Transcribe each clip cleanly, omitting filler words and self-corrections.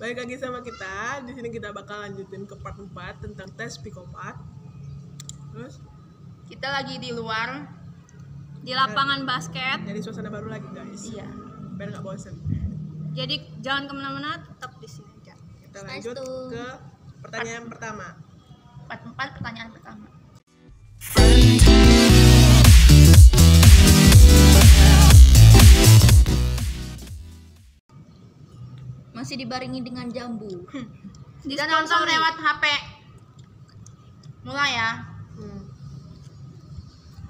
Balik lagi sama kita. Di sini kita bakal lanjutin ke part 4 tentang tes psikopat. Terus kita lagi di luar di lapangan basket. jadi suasana baru lagi, guys. Iya. Biar nggak bosen. Jadi jangan kemana-mana, tetap di sini aja. Kita lanjut ke pertanyaan pertama. Part 4 pertanyaan pertama. Masih dibarengi dengan jambu. Kita nonton lewat HP. Mulai ya.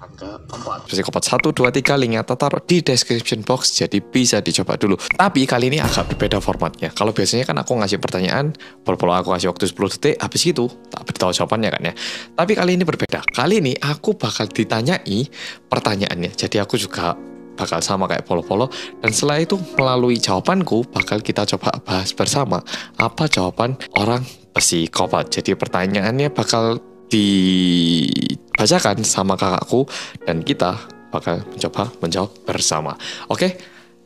Angka 4. Psikopat 1, 2, 3 linknya taruh di description box, jadi bisa dicoba dulu. Tapi kali ini agak berbeda formatnya. Kalau biasanya kan aku ngasih pertanyaan, pol-pol aku kasih waktu 10 detik, habis itu tak beritahu jawabannya kan ya. Tapi kali ini berbeda. Kali ini aku bakal ditanyai pertanyaannya. Jadi aku juga bakal sama kayak polo-polo, dan setelah itu melalui jawabanku bakal kita coba bahas bersama apa jawaban orang psikopat. Jadi pertanyaannya bakal dibacakan sama kakakku dan kita bakal mencoba menjawab bersama. Oke,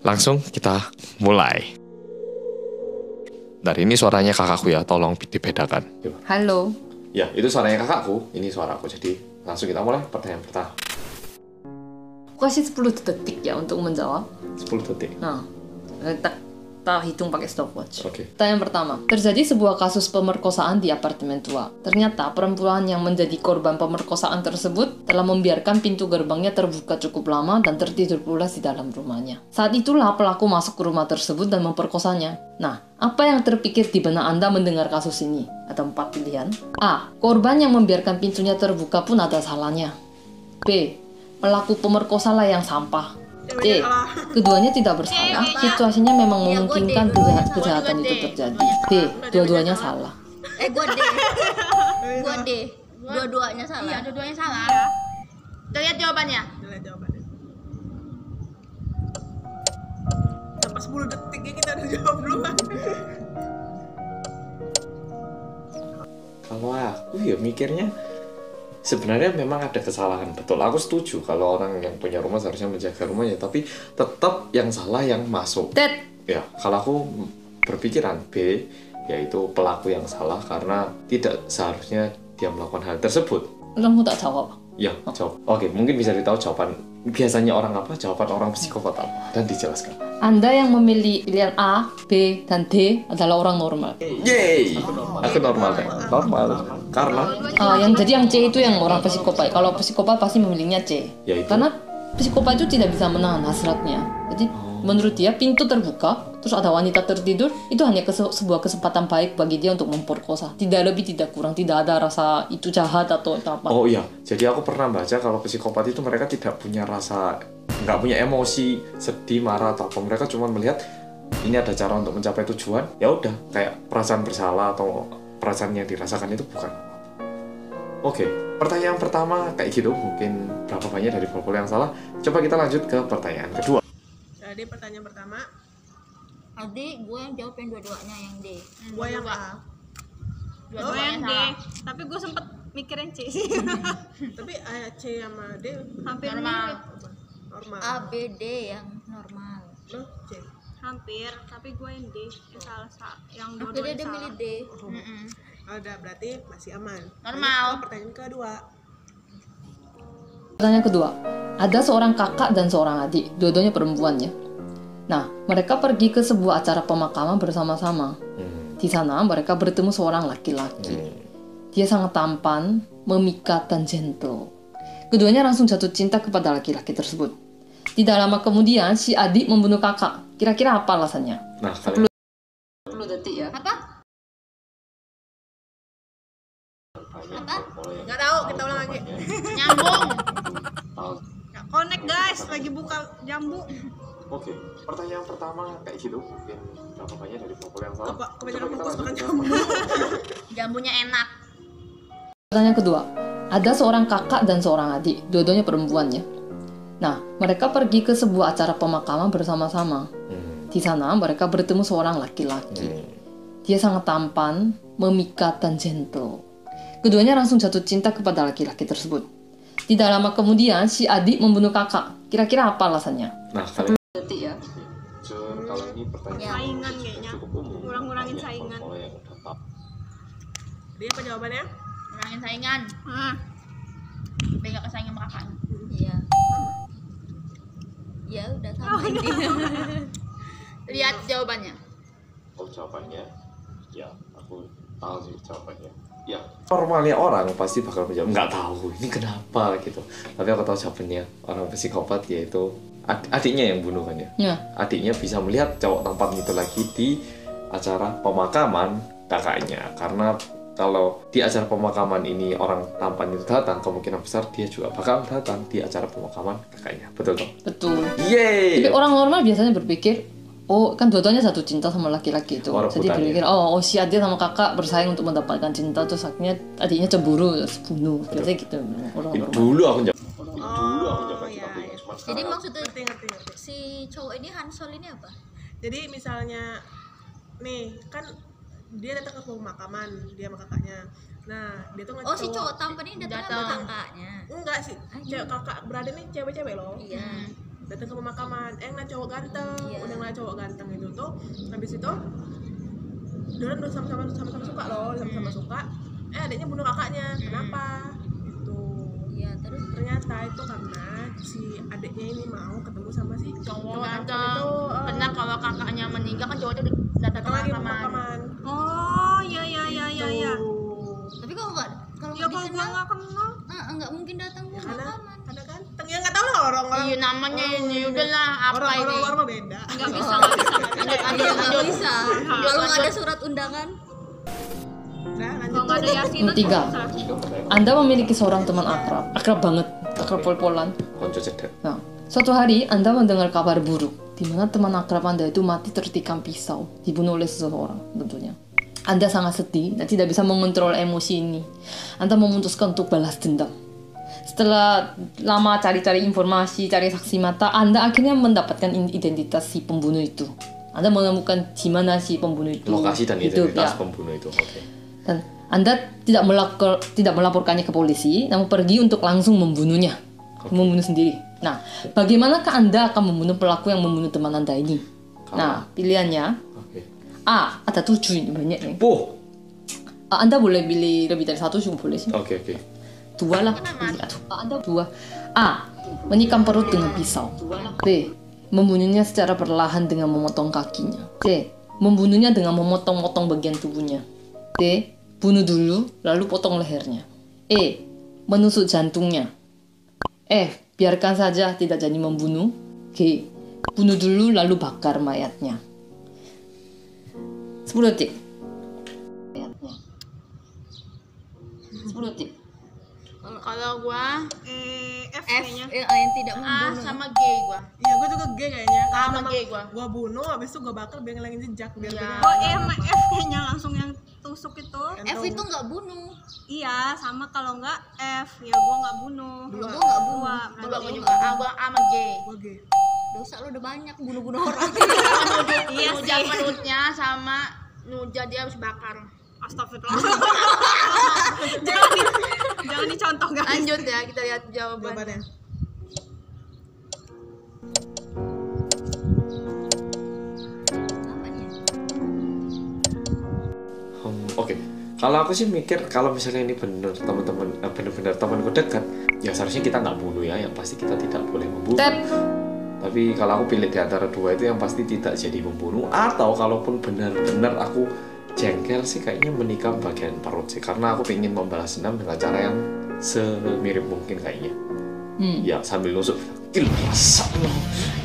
langsung kita mulai. Dari ini suaranya kakakku ya, tolong dibedakan. Halo. Ya, itu suaranya kakakku, ini suaraku. Jadi langsung kita mulai pertanyaan pertama. Aku kasih 10 detik ya untuk menjawab. 10 detik. Nah, kita hitung pakai stopwatch. Oke. Pertanyaan pertama. Terjadi sebuah kasus pemerkosaan di apartemen tua. Ternyata perempuan yang menjadi korban pemerkosaan tersebut telah membiarkan pintu gerbangnya terbuka cukup lama dan tertidur pulas di dalam rumahnya. Saat itulah pelaku masuk ke rumah tersebut dan memperkosanya. Nah, apa yang terpikir di benak Anda mendengar kasus ini? Ada 4 pilihan. A. Korban yang membiarkan pintunya terbuka pun ada salahnya. B. Pelaku pemerkosalah yang sampah. C. Keduanya tidak bersalah. Situasinya memang memungkinkan kejahatan itu terjadi. D. Dua-duanya salah. Gua D. Gua D. Dua-duanya salah. Iya, dua-duanya salah. Kita lihat jawabannya. Lihat jawabannya. Sampai 10 detik ya kita udah jawab duluan. Kalau aku ya mikirnya sebenarnya memang ada kesalahan, betul. Aku setuju kalau orang yang punya rumah seharusnya menjaga rumahnya, tapi tetap yang salah yang masuk. Ted. Ya, kalau aku berpikiran B, yaitu pelaku yang salah karena tidak seharusnya dia melakukan hal tersebut. Kamu tak jawab. Ya, jawab. Oke, mungkin bisa ditahu jawaban biasanya orang apa, jawaban orang psikopat apa, dan dijelaskan. Anda yang memilih pilihan A, B, dan D adalah orang normal. Yeay, aku normal deh. Normal. Karena Yang C itu yang orang psikopat. Kalau psikopat pasti memilihnya C. Yaitu? Karena psikopat itu tidak bisa menahan hasratnya. Jadi menurut dia pintu terbuka, terus ada wanita tertidur, itu hanya sebuah kesempatan baik bagi dia untuk memperkosa. Tidak lebih, tidak kurang, tidak ada rasa itu jahat atau apa. Oh iya, jadi aku pernah baca kalau psikopat itu mereka tidak punya rasa, nggak punya emosi sedih, marah atau apa. Mereka cuma melihat ini ada cara untuk mencapai tujuan. Ya udah, kayak perasaan bersalah atau perasaan yang dirasakan itu bukan. Oke, pertanyaan pertama kayak gitu, mungkin berapa banyak dari pol yang salah. Coba kita lanjut ke pertanyaan kedua. Jadi pertanyaan pertama, Adi, gue yang jawab yang dua-duanya yang D. gua yang A. Gue Dua-duanya yang D, salah. tapi gue sempet mikirin C sih. Tapi C sama D Hampir Normal. mirip. normal. A, B, D yang normal. Lo C. Hampir, tapi gue yang D. Salah, yang Jadi dua-duanya dia milih salah. D. Ada, berarti masih aman. Normal. Lanjut ke pertanyaan kedua. Pertanyaan kedua. Ada seorang kakak dan seorang adik, dua-duanya perempuan ya. Nah, mereka pergi ke sebuah acara pemakaman bersama-sama. Di sana mereka bertemu seorang laki-laki. Dia sangat tampan, memikat, dan gentle. Keduanya langsung jatuh cinta kepada laki-laki tersebut. Tidak lama kemudian, si adik membunuh kakak. Kira-kira apa alasannya? Nah, kalian 10 detik ya. Apa? Nggak tahu, kita ulang lagi. Nyambung. Ya, connect guys, lagi buka jambu. Oke, pertanyaan pertama kayak gitu, mungkin berapa banyak dari pol yang salah. Apa? Kebanyakan Coba kita fokus makan lanjut ke jambu. Jambunya enak. Pertanyaan kedua. Ada seorang kakak dan seorang adik, dua-duanya perempuan ya. Nah, mereka pergi ke sebuah acara pemakaman bersama-sama. Di sana mereka bertemu seorang laki-laki. Dia sangat tampan, memikat, dan gentle. Keduanya langsung jatuh cinta kepada laki-laki tersebut. Tidak lama kemudian, si adik membunuh kakak. Kira-kira apa alasannya? Nah, kalian Detik ya. kalau ini pertanyaan Saingan kayaknya. cukup umum. Ngurang-ngurangin Banyak saingan. kalau yang udah tahu. Dia apa jawabannya? Ngurangin saingan. Biar nggak kesaingan sama kakaknya. Iya. Ya udah sama ini. Lihat jawabannya. Oh jawabannya, ya aku tahu sih jawabannya. Ya normalnya orang pasti bakal menjawab nggak tahu ini kenapa gitu. Tapi aku tahu jawabannya. Orang psikopat yaitu adiknya yang bunuh kan ya. Ya. Adiknya bisa melihat cowok tampan itu lagi di acara pemakaman kakaknya. Karena kalau di acara pemakaman ini orang tampan itu datang, kemungkinan besar dia juga bakal datang di acara pemakaman kakaknya. Betul toh? Betul. Yeay. Tapi orang normal biasanya berpikir, oh kan dua-duanya satu cinta sama laki-laki itu. Oh, Jadi rebutan, berpikir, oh si adik sama kakak bersaing untuk mendapatkan cinta, terus akhirnya adiknya cemburu terus bunuh. Biasanya gitu orang normal. Dulu aku jawab. Iya, iya. Jadi maksudnya Ngerti. si cowok ini Hansol ini apa? Jadi misalnya nih kan dia datang ke pemakaman dia sama kakaknya. Nah dia tuh Oh si cowok tampan ini datang sama Datang. kakaknya. enggak sih, cewek kakak beradik nih cewek-cewek loh. Iya. Datang ke pemakaman, ngeliat cowok ganteng, Iya. udah ngeliat cowok ganteng itu tuh, habis itu dia udah sama-sama suka loh, sama-sama suka. Adiknya bunuh kakaknya, kenapa? Gitu. Iya terus Ternyata itu karena si adiknya ini mau ketemu sama si Cowok tampan ganteng. itu. Karena kalau kakaknya meninggal kan cowoknya udah datang ke lagi pemakaman. pemakaman. Oh, iya. tapi kalau nggak Ya kalau gua nggak kenal. nggak mungkin datang ke Karena pemakaman. ganteng ya nggak tahu lah orang-orang. Iya namanya ini udahlah apa ini? Orang-orang mah beda. Nggak bisa. Iya nggak bisa. Kalau nggak ada surat undangan. Nah, Kalau lanjut. nggak ada Yasin Nomor 3. Anda memiliki seorang teman akrab banget, akrab pol-polan. Konco cedek. Nah, suatu hari Anda mendengar kabar buruk, di mana teman akrab Anda itu mati tertikam pisau, dibunuh oleh seseorang tentunya. Anda sangat sedih dan tidak bisa mengontrol emosi ini. Anda memutuskan untuk balas dendam. Setelah lama cari-cari informasi, cari saksi mata, Anda akhirnya mendapatkan identitas si pembunuh itu. Anda menemukan di mana si pembunuh itu Lokasi dan hidup, identitas ya. pembunuh itu. Oke. Dan Anda tidak melaporkannya ke polisi, namun pergi untuk langsung membunuhnya, membunuh sendiri. Nah, bagaimanakah Anda akan membunuh pelaku yang membunuh teman Anda ini? Nah, pilihannya Oke. A, ada 7 ini banyak nih. Oh. Anda boleh pilih lebih dari 1 juga boleh sih. Oke. 2 lah. Anda 2. A, menikam perut dengan pisau. B, membunuhnya secara perlahan dengan memotong kakinya. C, membunuhnya dengan memotong-motong bagian tubuhnya. D, bunuh dulu lalu potong lehernya. E, menusuk jantungnya. F, biarkan saja tidak jadi membunuh. G, bunuh dulu lalu bakar mayatnya. 10 detik. 10 detik. Kalau gua F F kayaknya. yang tidak A membunuh. sama G gua. Iya, gue juga G kayaknya. A sama G gua. Gua bunuh, habis itu gua bakar biar ngilangin jejak biar Iya. dia- Oh, E sama F kayaknya langsung yang tusuk itu. F itu nggak bunuh. Iya, sama kalau nggak F, ya gua nggak bunuh. Gua nggak bunuh. Dua, Gua berarti. juga A gua A sama G. Gua G. Dosa lo udah banyak bunuh-bunuh orang. Iya Nuja sih. perutnya sama Nuja dia harus bakar. Astagfirullah. jangan dicontoh guys. Lanjut ya, kita lihat jawabannya. Jawabannya. Apanya? Oke. Kalau aku sih mikir kalau misalnya ini benar teman-teman benar-benar temanku dekat, ya seharusnya kita nggak bunuh ya. Yang pasti kita tidak boleh membunuh. Tap. Tapi kalau aku pilih di antara dua itu yang pasti tidak jadi membunuh, atau kalaupun benar-benar aku jengkel sih kayaknya menikam bagian perut sih, karena aku ingin membalas dendam dengan cara yang semirip mungkin kayaknya. Ya sambil nusuk, kill masa lo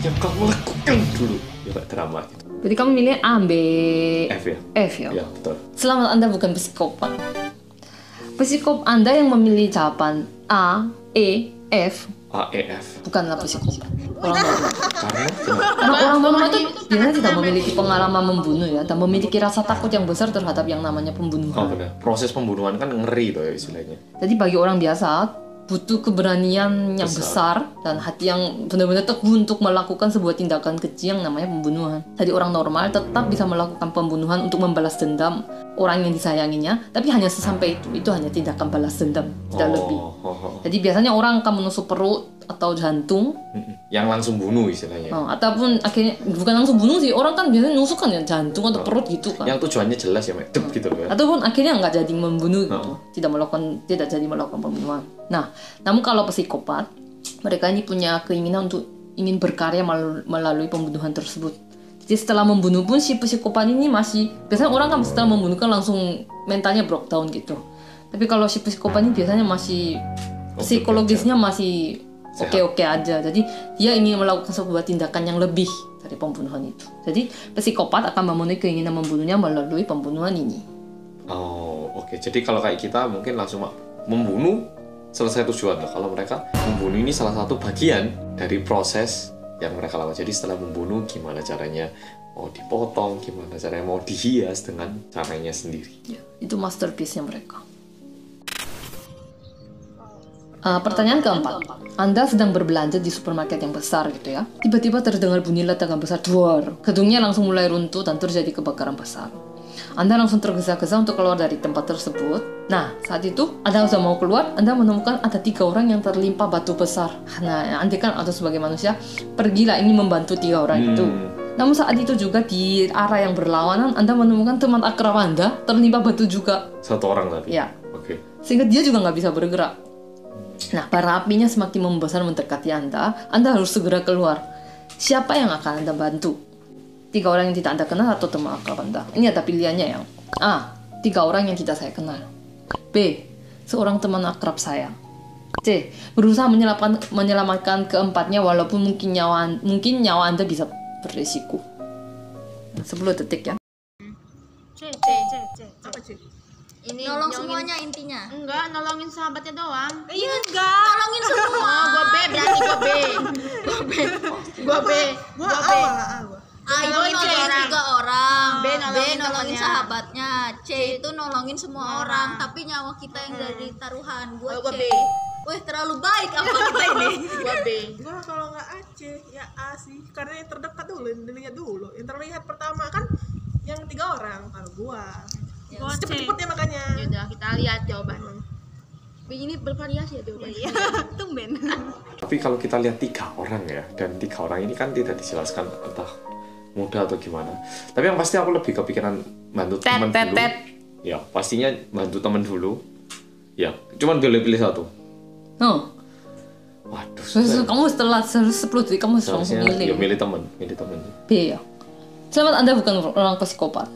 yang kamu lakukan dulu, ya kayak drama gitu. Berarti kamu milih A, B, F ya. F ya? Ya betul. Selamat, Anda bukan psikopat. Psikop Anda yang memilih jawaban A, E, F AEF. bukanlah psikopat. Orang normal. Karena Karena orang normal itu biasanya tidak memiliki pengalaman membunuh ya, dan memiliki rasa takut yang besar terhadap yang namanya oh pembunuhan. benar. Proses pembunuhan kan ngeri tuh ya istilahnya. Jadi bagi orang biasa, butuh keberanian yang besar dan hati yang benar-benar teguh untuk melakukan sebuah tindakan keji yang namanya pembunuhan. Jadi orang normal tetap bisa melakukan pembunuhan untuk membalas dendam orang yang disayanginya, tapi hanya sesampai itu hanya tindakan balas dendam, tidak lebih. Jadi biasanya orang akan menusuk perut atau jantung, yang langsung bunuh istilahnya. Ataupun akhirnya bukan langsung bunuh sih, orang kan biasanya nusuk kan ya jantung atau perut gitu kan. Yang tujuannya jelas ya, dep gitu kan. Ataupun akhirnya nggak jadi membunuh gitu, tidak jadi melakukan pembunuhan. Nah, namun kalau psikopat, mereka ini punya keinginan untuk ingin berkarya melalui pembunuhan tersebut. Jadi setelah membunuh pun si psikopat ini masih, biasanya orang kan setelah membunuh kan langsung mentalnya breakdown gitu. Tapi kalau si psikopat ini biasanya masih psikologisnya masih oke-oke aja. Jadi dia ingin melakukan sebuah tindakan yang lebih dari pembunuhan itu. Jadi psikopat akan memenuhi keinginan membunuhnya melalui pembunuhan ini. Oh, oke. Jadi kalau kayak kita mungkin langsung membunuh selesai tujuan. Kalau mereka membunuh ini salah satu bagian dari proses yang mereka lakukan. Jadi setelah membunuh gimana caranya mau dipotong, gimana caranya mau dihias dengan caranya sendiri. Ya, itu masterpiece-nya mereka. Pertanyaan keempat, Anda sedang berbelanja di supermarket yang besar gitu ya. Tiba-tiba terdengar bunyi ledakan besar, duar. Gedungnya langsung mulai runtuh dan terjadi kebakaran besar. Anda langsung tergesa-gesa untuk keluar dari tempat tersebut. Nah, saat itu Anda sudah mau keluar, Anda menemukan ada 3 orang yang terlimpa batu besar. Nah, andai kan Anda sebagai manusia, pergilah ini membantu 3 orang itu. Namun saat itu juga di arah yang berlawanan, Anda menemukan teman akrab Anda terlimpa batu juga. 1 orang tadi? Ya. Oke. Sehingga dia juga nggak bisa bergerak. Nah, bara apinya semakin membesar mendekati Anda harus segera keluar. Siapa yang akan Anda bantu? 3 orang yang tidak Anda kenal atau teman akrab Anda? Ini ada pilihannya yang A. 3 orang yang tidak saya kenal. B. Seorang teman akrab saya. C. Berusaha menyelamatkan keempatnya walaupun mungkin nyawa Anda bisa berisiko. 10 detik ya. C. Apa sih? Ini nolong semuanya intinya. Enggak, nolongin sahabatnya doang. Iya enggak. Nolongin semua. Gua B, berarti gua B. Gua A. Ayo Nolongin nolongin 3 orang. B nolongin nolongin temannya. sahabatnya. C itu nolongin semua orang. Tapi nyawa kita yang jadi taruhan. Gua Gua C. B. Wih, terlalu baik apa kita ini? Gua B. Gua kalau nggak A, C, ya A sih. Karena yang terdekat dulu, yang dilihat dulu. Yang terlihat pertama kan yang 3 orang. Kalau gua cepet-cepet ya makanya. Yaudah, kita lihat jawaban. Ini bervariasi ya jawabannya. Iya, tumben. Tapi kalau kita lihat 3 orang ya, dan 3 orang ini kan tidak dijelaskan entah muda atau gimana. Tapi yang pasti aku lebih kepikiran bantu teman dulu. Ya, pastinya bantu teman dulu. Ya, cuman pilih satu. Waduh. Kamu setelah 10 detik kamu harus langsung Seharusnya ya milih. milih teman. B ya. Selamat, Anda bukan orang psikopat.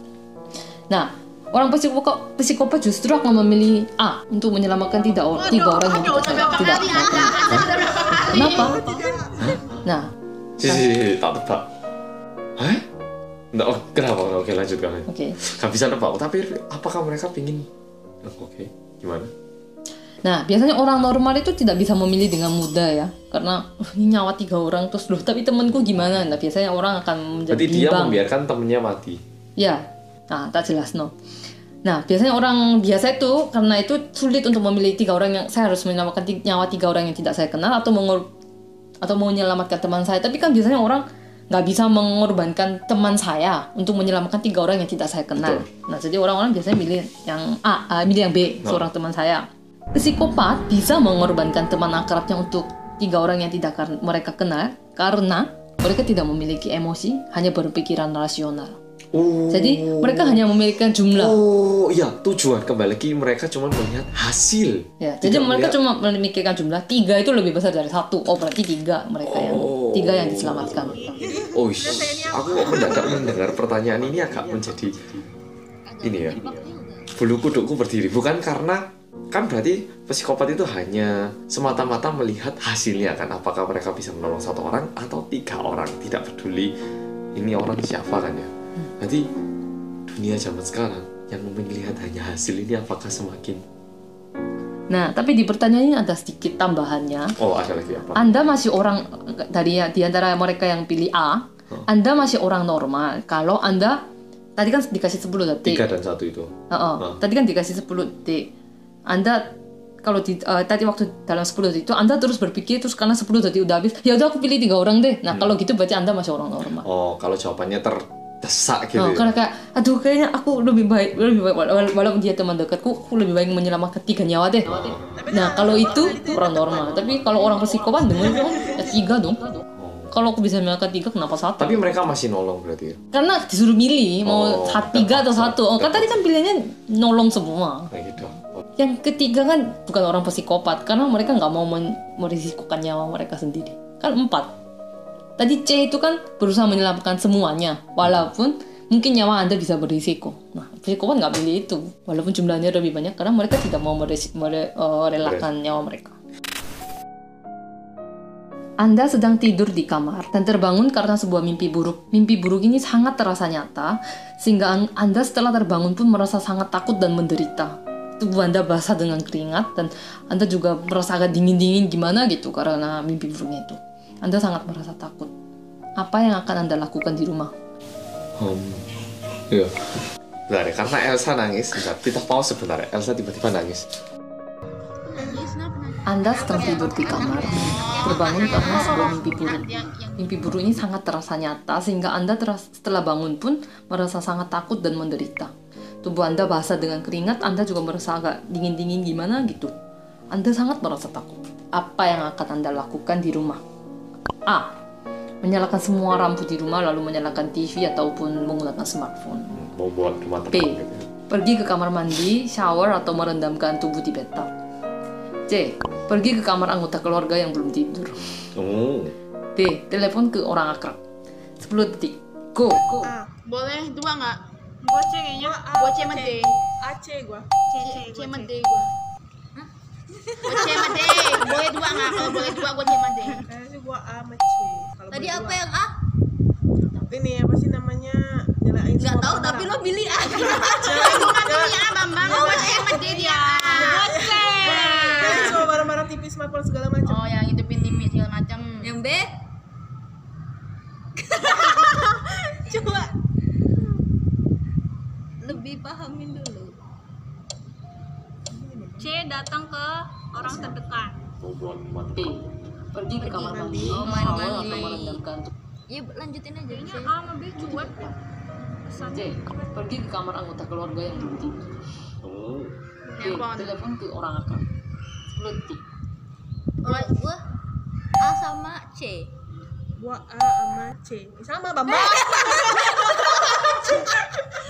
Nah, orang psikopat justru akan memilih A untuk menyelamatkan 3 orang yang tidak. Kenapa? Nah, Tak tebak. Hah? Nggak, kenapa? Oke, lanjutkan. Oke. Gak bisa nebak, tapi apakah mereka pingin? Oke, gimana? Nah, biasanya orang normal itu tidak bisa memilih dengan mudah ya, karena ini nyawa 3 orang terus loh, tapi temanku gimana? Nah, biasanya orang akan menjadi Berarti dia bimbang. membiarkan temennya mati. Ya, nah tak jelas no. Nah, biasanya orang biasa itu karena itu sulit untuk memilih 3 orang yang saya harus menyelamatkan nyawa 3 orang yang tidak saya kenal atau menyelamatkan teman saya. Tapi kan biasanya orang nggak bisa mengorbankan teman saya untuk menyelamatkan 3 orang yang tidak saya kenal. Betul. Nah, jadi orang-orang biasanya milih yang milih yang B, seorang teman saya. Psikopat bisa mengorbankan teman akrabnya untuk 3 orang yang tidak mereka kenal karena mereka tidak memiliki emosi, hanya berpikiran rasional. Jadi mereka hanya memikirkan jumlah. Oh iya, tujuan kembali lagi mereka cuma melihat hasil. Ya, jadi mereka cuma memikirkan jumlah 3 itu lebih besar dari 1. Oh, berarti 3 mereka yang 3 yang diselamatkan. Oh, aku kok mendadak mendengar pertanyaan ini agak menjadi ini ya. Bulu kudukku berdiri, bukan karena kan berarti psikopat itu hanya semata-mata melihat hasilnya kan, apakah mereka bisa menolong 1 orang atau 3 orang, tidak peduli ini orang siapa kan ya. Nanti dunia zaman sekarang yang melihat hanya hasil ini apakah semakin. Nah, tapi di pertanyaan ini ada sedikit tambahannya. Oh, ada lagi apa? Anda masih orang di antara mereka yang pilih A, Anda masih orang normal. Kalau Anda tadi kan dikasih 10 detik. 3 dan 1 itu. Tadi kan dikasih 10 detik. kalau tadi waktu dalam 10 detik itu Anda terus berpikir, terus karena 10 detik udah habis, ya udah aku pilih 3 orang deh. Nah kalau gitu berarti Anda masih orang normal. Oh, kalau jawabannya terdesak gitu. Karena kayak, aduh kayaknya aku lebih baik walaupun dia teman dekatku, aku lebih baik menyelamatkan 3 nyawa deh. Nah kalau itu orang normal. Tapi kalau orang psikopat dengar dong, ya 3 dong. Kalau aku bisa menyelamatkan 3, kenapa 1? Tapi mereka masih nolong berarti ya? Karena disuruh milih mau 3 atau 1. Kan tadi kan pilihannya nolong semua. Kayak gitu. Yang ketiga kan bukan orang psikopat, karena mereka nggak mau merisikokan nyawa mereka sendiri. Kan 4. Tadi C itu kan berusaha menyelamatkan semuanya, walaupun mungkin nyawa Anda bisa berisiko. Nah, psikopat nggak pilih itu, walaupun jumlahnya lebih banyak, karena mereka tidak mau merelakan nyawa mereka. Anda sedang tidur di kamar dan terbangun karena sebuah mimpi buruk. Mimpi buruk ini sangat terasa nyata, sehingga Anda setelah terbangun pun merasa sangat takut dan menderita. Tubuh Anda basah dengan keringat dan Anda juga merasa agak dingin-dingin gimana gitu karena mimpi buruknya itu. Anda sangat merasa takut. Apa yang akan Anda lakukan di rumah? Iya. Bentar ya, karena Elsa nangis. Bentar, kita pause sebentar ya. Elsa tiba-tiba nangis. Anda sedang tidur di kamar, terbangun karena sebuah mimpi buruk. Mimpi buruk ini sangat terasa nyata, sehingga Anda setelah bangun pun merasa sangat takut dan menderita. Tubuh Anda basah dengan keringat, Anda juga merasa agak dingin-dingin gimana gitu. Anda sangat merasa takut. Apa yang akan Anda lakukan di rumah? A. Menyalakan semua lampu di rumah, lalu menyalakan TV ataupun menggunakan smartphone. Mau buat rumah B. tenang gitu. Pergi ke kamar mandi, shower, atau merendamkan tubuh di bathtub. C. Pergi ke kamar anggota keluarga yang belum tidur. D. Telepon ke orang akrab. 10 detik. Go. Boleh 2 nggak? Gue C kayaknya. Gue C sama D. AC gua. C sama D gue. Gue C sama D. Boleh 2 nggak? Kalau boleh 2 gue C sama D. Kayaknya gua A sama C. Kalau Tadi berdua. apa yang A? Ini apa sih namanya? Nyalain Gak semua tahu kamera. tapi lo pilih A. Gue nggak pilih A Bambang. Gue C sama D dia A. Nyalain semua barang-barang tipis, smartphone segala macam. Oh yang hidupin timnya segala macam. Yang B? Coba lebih pahamin dulu. C datang ke orang terdekat. B. Pergi ke kamar mandi, Oh, main shower, mandi. atau merendamkan tubuh. Ya lanjutin aja. Kayaknya A sama B cuek. C. Pergi ke kamar anggota keluarga yang belum tidur. D. Telepon ke orang akrab. 10 detik. Gua A sama C. Gua A sama C. Sama Bambang.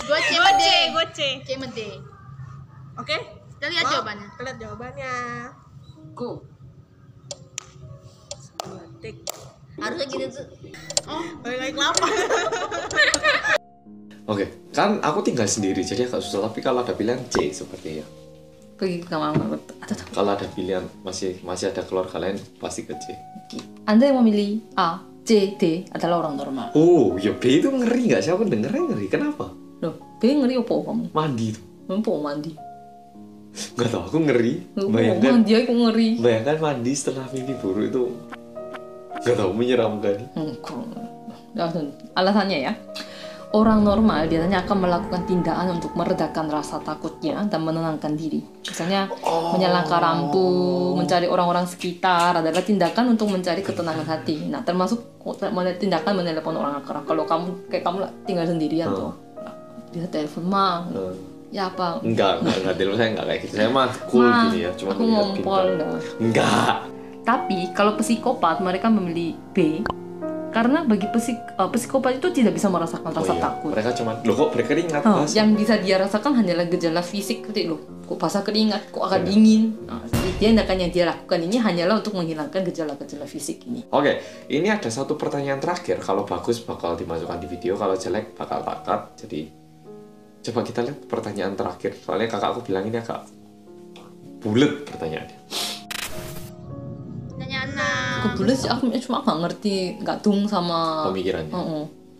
Gue C sama D. Gue C. C sama D. Oke? Kita lihat jawabannya. Kita lihat jawabannya. Go. Tik. Harusnya gitu tuh. Balik lagi kelapa. Oke, kan aku tinggal sendiri jadi agak susah. Tapi kalau ada pilihan C sepertinya. Pergi ke kamar atau Kalau ada pilihan masih ada keluarga lain pasti ke C. Anda yang memilih A, C, D adalah orang normal. Oh, ya B itu ngeri nggak sih? Aku dengernya ngeri. Kenapa? Loh, B ngeri apa kamu? Mandi tuh. Mampu mandi. Nggak tahu, aku ngeri. Bayangkan. Mandi aku ngeri. Bayangkan mandi setelah mimpi buruk itu nggak tahu menyeramkan. Alasannya ya. Orang normal biasanya akan melakukan tindakan untuk meredakan rasa takutnya dan menenangkan diri. Misalnya menyalakan lampu, mencari orang-orang sekitar adalah tindakan untuk mencari ketenangan hati. Nah, termasuk tindakan menelepon orang akrab. Kalau kamu tinggal sendirian tuh, bisa telepon mah. Ya apa? Enggak telepon saya enggak kayak gitu. Saya mah cool gini ya, cuma aku melihat ngompol bintang. dah. Enggak. Tapi kalau psikopat mereka memilih B karena bagi psikopat itu tidak bisa merasakan rasa takut. Mereka cuma loh kok berkeringat Mas? Yang bisa dia rasakan hanyalah gejala fisik seperti loh, kok basah keringat, kok agak dingin. Nah, tindakan yang dia lakukan ini hanyalah untuk menghilangkan gejala-gejala fisik ini. Oke, ini ada satu pertanyaan terakhir. Kalau bagus bakal dimasukkan di video, kalau jelek bakal takat. Jadi coba kita lihat pertanyaan terakhir. Soalnya kakakku bilang ini agak bulet pertanyaannya. Kebetulan sih aku cuma nggak ngerti, nggak tung sama Pemikirannya.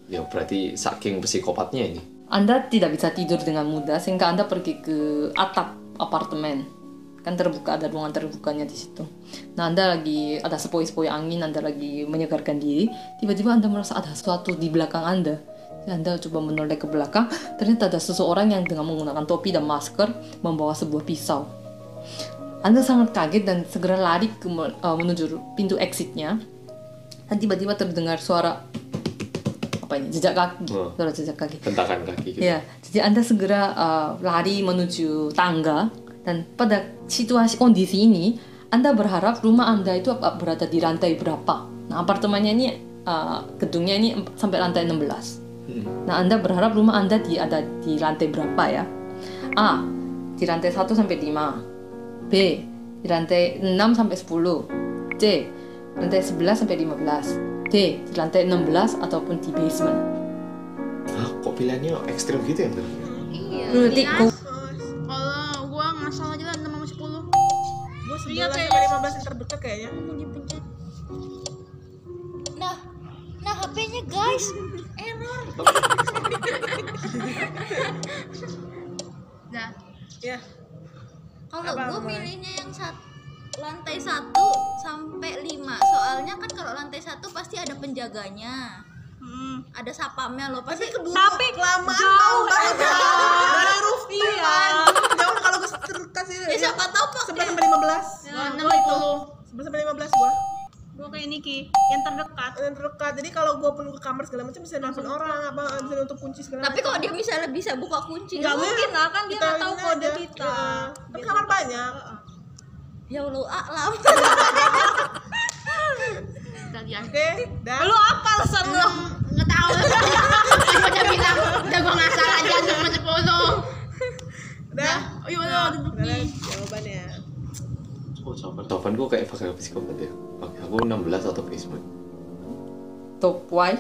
Ya berarti saking psikopatnya ini. Anda tidak bisa tidur dengan mudah sehingga Anda pergi ke atap apartemen. Kan terbuka, ada ruangan terbukanya di situ. Nah, Anda lagi ada sepoi-sepoi angin, Anda lagi menyegarkan diri, tiba-tiba Anda merasa ada sesuatu di belakang Anda. Jadi Anda coba menoleh ke belakang, ternyata ada seseorang yang dengan menggunakan topi dan masker membawa sebuah pisau. Anda sangat kaget dan segera lari menuju pintu exitnya. Dan tiba-tiba terdengar suara apa ini? Jejak kaki. Suara jejak kaki. Hentakan kaki gitu. Ya, jadi Anda segera lari menuju tangga. Dan pada situasi kondisi ini, Anda berharap rumah Anda itu berada di lantai berapa. Nah, apartemennya ini, gedungnya ini sampai lantai 16. Nah, Anda berharap rumah Anda ada di lantai berapa ya? A, di lantai 1 sampai 5. B, di lantai 6 sampai 10. C, lantai 11 sampai 15. D, di lantai 16 ataupun di basement. Hah, kok pilihannya ekstrim gitu ya? Iya. Berarti Kalau gua ngasal aja lah 6 sama 10. Gue 11 sampai 15 yang terdekat kayaknya. Pencet. Nah HP-nya guys, error. Nah, Ya. kalau Apa, gue apa? milihnya yang lantai 1 sampai 5. Soalnya kan kalau lantai 1 pasti ada penjaganya. Ada sapamnya loh pasti. Tapi Kelamaan jauh banget. Dari roof Iya. Jauh kalau gue terkasih. Ya siapa tahu 11 pakai sampai 15. 6 itu. 11 sampai 15 gua. Gua kayak Niki, yang terdekat. Yang terdekat. Jadi kalau gua perlu ke kamar segala macam bisa nelfon orang apa bisa nutup kunci segala Tapi macam. kalau dia misalnya bisa buka kunci, Nggak mungkin lah, kan dia nggak tahu ini kode aja. kita. Tapi kamar banyak. ya Allah alam. Oke, dah. Lu apa alasan lu? Nggak tahu. Udah bilang, udah gue ngasal aja cuma 10. Dah. Ayo duduk Udah, nih. jawabannya. Oh, jawaban gue kayak bakal psikopat ya. Oke, aku 16 atau basement. top why?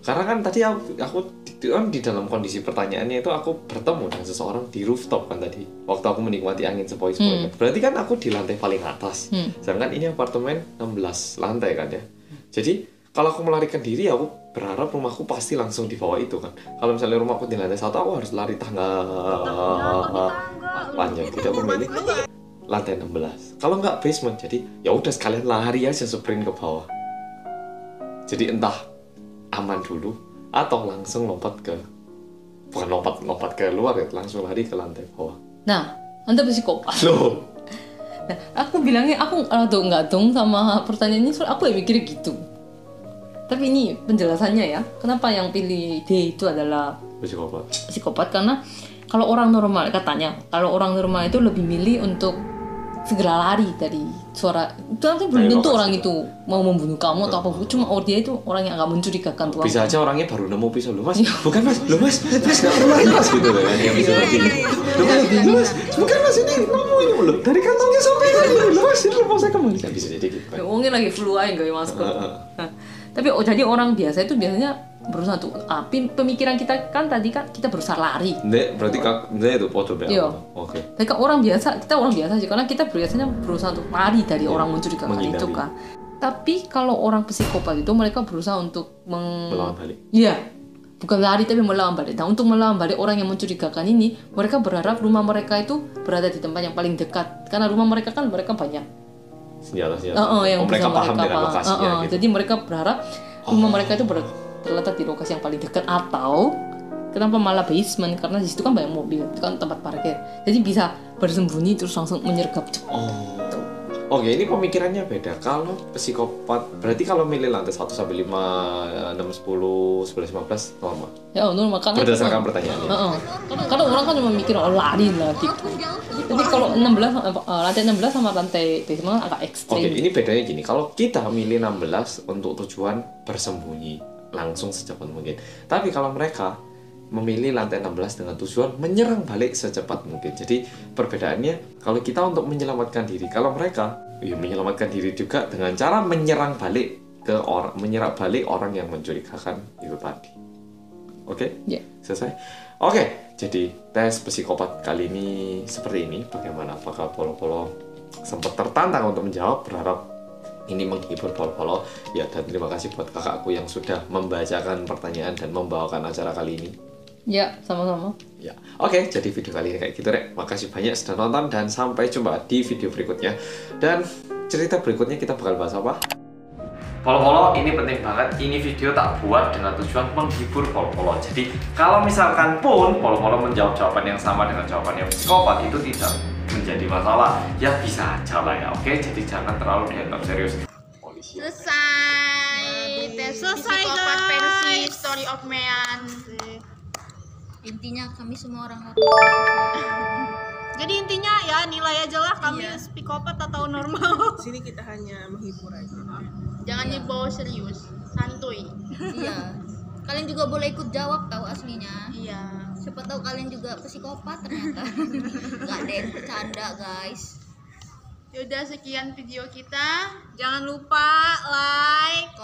Karena kan tadi aku di dalam kondisi pertanyaannya itu aku bertemu dengan seseorang di rooftop kan tadi. Waktu aku menikmati angin sepoi-sepoi. Berarti kan aku di lantai paling atas. Sedangkan ini apartemen 16 lantai kan ya. Jadi kalau aku melarikan diri aku berharap rumahku pasti langsung di bawah itu kan. Kalau misalnya rumahku di lantai 1 aku harus lari tangga panjang. Tidak aku milih lantai 16. Kalau nggak basement jadi ya udah sekalian lari aja sprint ke bawah. Jadi entah aman dulu atau langsung bukan lompat ke luar ya, langsung lari ke lantai bawah. Nah, Anda psikopat. Loh, Nah, aku bilangnya aku nggak dong sama pertanyaan ini, soalnya aku ya mikirnya gitu. Tapi ini penjelasannya ya, kenapa yang pilih D itu adalah psikopat, karena kalau orang normal katanya, kalau orang normal itu lebih milih untuk segera lari dari suara itu. Nanti belum tentu orang itu mau membunuh kamu atau apa, cuma dia itu orang yang agak mencurigakan tuh. bisa aja orangnya baru nemu pisau. Loh mas, bukan mas, loh mas nggak perlu lari mas gitu kan yang bisa gini. Loh mas, bukan mas ini nemu ini loh dari kantongnya sampai ini loh mas ini mau saya kemana? Bisa jadi gitu kan. Wongnya lagi flu aja nggak masker. Nah, tapi jadi orang biasa itu biasanya berusaha tuh, pemikiran kita kan tadi kan kita berusaha lari. Nek, berarti itu foto Iya. Oke. Tapi kan kita orang biasa sih, karena kita biasanya berusaha untuk lari dari orang mencurigakan itu kan. Tapi kalau orang psikopat itu mereka berusaha untuk melawan balik. Iya, bukan lari tapi melawan balik. Nah, untuk melawan balik orang yang mencurigakan ini, mereka berharap rumah mereka itu berada di tempat yang paling dekat, karena rumah mereka kan mereka banyak Senjata. yang Mereka bisa paham dengan lokasinya gitu. Jadi mereka berharap rumah mereka itu terletak di lokasi yang paling dekat, atau kenapa malah basement, karena di situ kan banyak mobil, itu kan tempat parkir, jadi bisa bersembunyi terus langsung menyergap cepat. Oke, ini pemikirannya beda. Kalau psikopat berarti kalau milih lantai 1 sampai 5, 6, 10, 11, 15 normal. Ya normal, karena Berdasarkan pertanyaannya. Karena orang kan cuma mikir lari lah gitu. Jadi kalau 16 lantai 16 sama lantai basement agak ekstrim. Oke, ini bedanya gini. Kalau kita milih 16 untuk tujuan bersembunyi langsung secepat mungkin. Tapi kalau mereka memilih lantai 16 dengan tujuan menyerang balik secepat mungkin. Jadi perbedaannya kalau kita untuk menyelamatkan diri, kalau mereka menyelamatkan diri juga dengan cara menyerang balik orang yang mencurigakan itu tadi. Oke? Ya. Selesai? Oke, jadi tes psikopat kali ini seperti ini. Bagaimana? Apakah Polo sempat tertantang untuk menjawab? Berharap ini menghibur Polo. Ya, dan terima kasih buat kakakku yang sudah membacakan pertanyaan dan membawakan acara kali ini. Ya, sama-sama. Ya, oke, jadi video kali ini kayak gitu Rek. Makasih banyak sudah nonton dan sampai jumpa di video berikutnya. Dan cerita berikutnya kita bakal bahas apa? Polo, ini penting banget. Ini video tak buat dengan tujuan menghibur Polo. Jadi kalau misalkan pun Polo menjawab jawaban yang sama dengan jawaban yang psikopat, itu tidak jadi masalah, ya bisa aja lah ya, oke? Jadi jangan terlalu dianggap serius. Polisi. Selesai. Tes Selesai, psikopat guys. versi Story of Mean. Intinya kami semua orang harus. Jadi intinya ya nilai aja lah kami psikopat atau normal. Sini kita hanya menghibur aja. Jangan dibawa serius, santuy. Iya. Kalian juga boleh ikut jawab tahu aslinya. Iya. Siapa tahu kalian juga psikopat ternyata. Gak ada yang bercanda guys. Yaudah sekian video kita. Jangan lupa like,